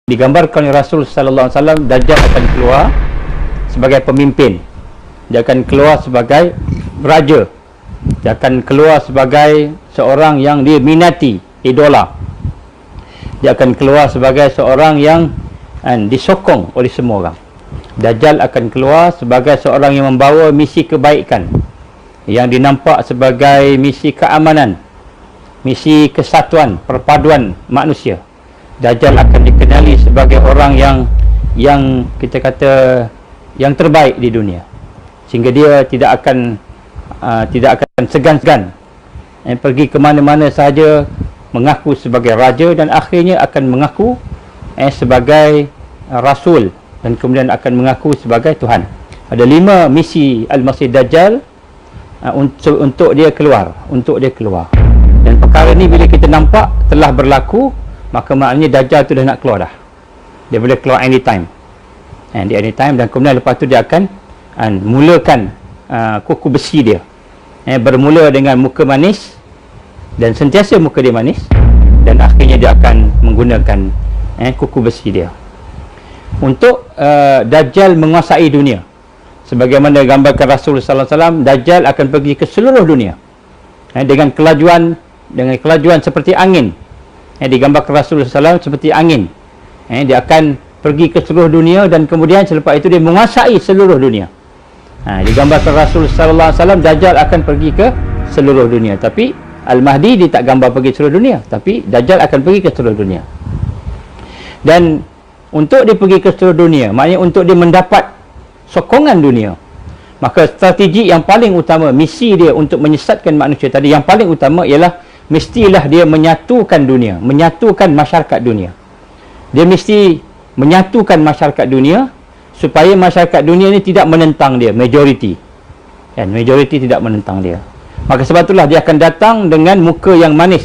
Digambarkan oleh Rasul sallallahu alaihi wasallam, Dajjal akan keluar sebagai pemimpin. Dia akan keluar sebagai raja. Dia akan keluar sebagai seorang yang dia minati, idola. Dia akan keluar sebagai seorang yang disokong oleh semua orang. Dajjal akan keluar sebagai seorang yang membawa misi kebaikan, yang dinampak sebagai misi keamanan, misi kesatuan, perpaduan manusia. Dajjal akan dikenali sebagai orang yang kita kata yang terbaik di dunia, sehingga dia tidak akan segan-segan pergi ke mana-mana sahaja mengaku sebagai raja, dan akhirnya akan mengaku sebagai rasul, dan kemudian akan mengaku sebagai Tuhan. Ada 5 misi Al-Masih Dajjal untuk dia keluar, dan perkara ni bila kita nampak telah berlaku, maka maknanya Dajjal tu dah nak keluar dah. Dia boleh keluar anytime. Di anytime, dan kemudian lepas tu dia akan mulakan kuku besi dia. Bermula dengan muka manis, dan sentiasa muka dia manis, dan akhirnya dia akan menggunakan kuku besi dia untuk Dajjal menguasai dunia. Sebagaimana gambarkan Rasul sallallahu alaihi wasallam, Dajjal akan pergi ke seluruh dunia dengan kelajuan seperti angin. Digambarkan Rasul sallallahu seperti angin. Dia akan pergi ke seluruh dunia, dan kemudian selepas itu dia menguasai seluruh dunia. Digambarkan Rasul sallallahu alaihi wasallam, Dajjal akan pergi ke seluruh dunia. Tapi Al-Mahdi dia tak gambar pergi ke seluruh dunia, tapi Dajjal akan pergi ke seluruh dunia. Dan untuk dia pergi ke seluruh dunia, maknanya untuk dia mendapat sokongan dunia, maka strategi yang paling utama, misi dia untuk menyesatkan manusia tadi, yang paling utama ialah mestilah dia menyatukan dunia, menyatukan masyarakat dunia. Dia mesti menyatukan masyarakat dunia supaya masyarakat dunia ni tidak menentang dia, majoriti. Majoriti tidak menentang dia. Maka sebab itulah dia akan datang dengan muka yang manis,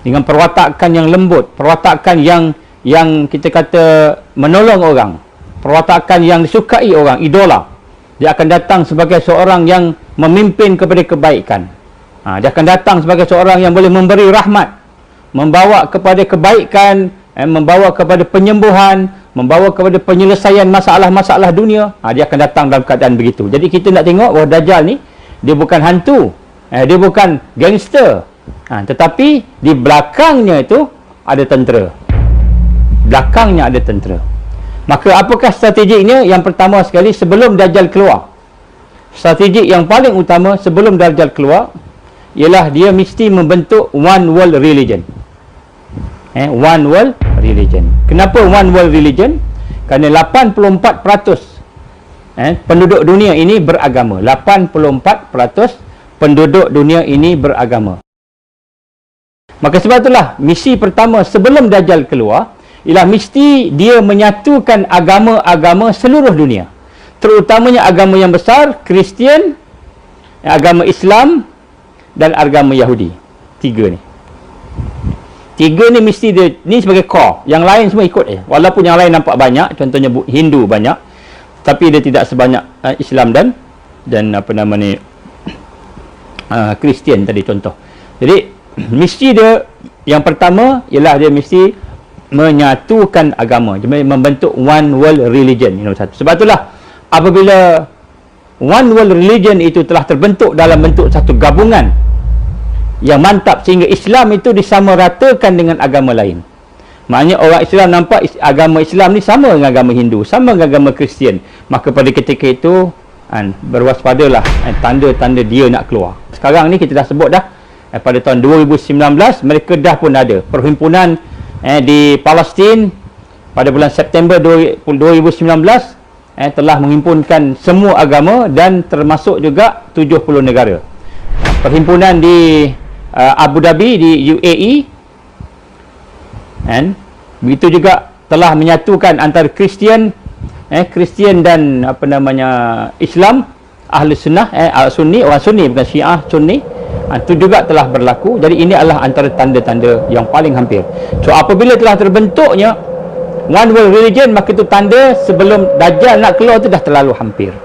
dengan perwatakan yang lembut, perwatakan yang kita kata menolong orang, perwatakan yang disukai orang, idola. Dia akan datang sebagai seorang yang memimpin kepada kebaikan. Dia akan datang sebagai seorang yang boleh memberi rahmat, membawa kepada kebaikan, membawa kepada penyembuhan, membawa kepada penyelesaian masalah-masalah dunia. Dia akan datang dalam keadaan begitu. Jadi kita nak tengok bahawa Dajjal ni, dia bukan hantu, dia bukan gangster, tetapi di belakangnya itu ada tentera. Belakangnya ada tentera. Maka apakah strateginya? Yang pertama sekali, sebelum Dajjal keluar, strategi yang paling utama sebelum Dajjal keluar ialah dia mesti membentuk one world religion. One world religion. Kenapa one world religion? Kerana 84% penduduk dunia ini beragama. 84% penduduk dunia ini beragama. Maka sebab itulah misi pertama sebelum Dajjal keluar ialah mesti dia menyatukan agama-agama seluruh dunia, terutamanya agama yang besar, Kristian, agama Islam, dan agama Yahudi. 3 ni mesti dia ni sebagai core. Yang lain semua ikut walaupun yang lain nampak banyak, contohnya Hindu banyak, tapi dia tidak sebanyak Islam dan apa nama ni Kristian tadi contoh. Jadi mesti dia yang pertama ialah dia mesti menyatukan agama, membentuk one world religion. Sebab itulah apabila one world religion itu telah terbentuk dalam bentuk satu gabungan yang mantap, sehingga Islam itu disamaratakan dengan agama lain. Maknanya orang Islam nampak agama Islam ni sama dengan agama Hindu, sama dengan agama Kristian, maka pada ketika itu berwaspadalah tanda-tanda dia nak keluar. Sekarang ni kita dah sebut dah, pada tahun 2019 mereka dah pun ada perhimpunan di Palestin pada bulan September 2019 telah menghimpunkan semua agama, dan termasuk juga 70 negara. Perhimpunan di Abu Dhabi di UAE, begitu juga telah menyatukan antara Kristian dan apa namanya Islam, ahli sunnah, Sunni, orang Sunni bukan Syiah, Sunni. Itu juga telah berlaku. Jadi ini adalah antara tanda-tanda yang paling hampir. So apabila telah terbentuknya one world religion, maka itu tanda sebelum Dajjal nak keluar itu dah terlalu hampir.